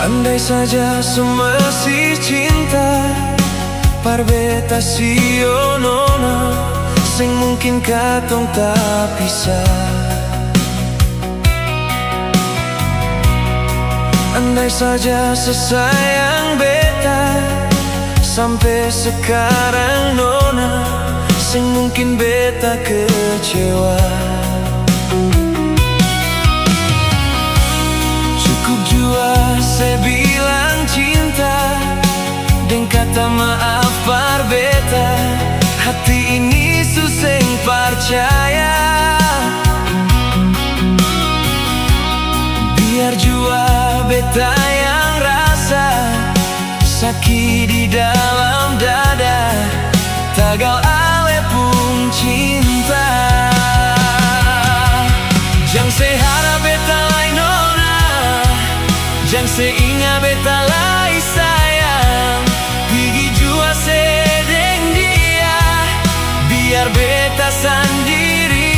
Andai saja semasi cinta parbeta sio nona sing mungkin katong tak pisah. Andai saja sesayang beta sampai sekarang nona sing mungkin beta kecewa. Cukup jua saya bilang cinta dan kata maaf par beta, hati ini susah percaya. Biar jua beta yang rasa sakit di dalam dada, tagal ale pun cinta. Jang se harap beta lai nona, jang se ingat beta lai sa.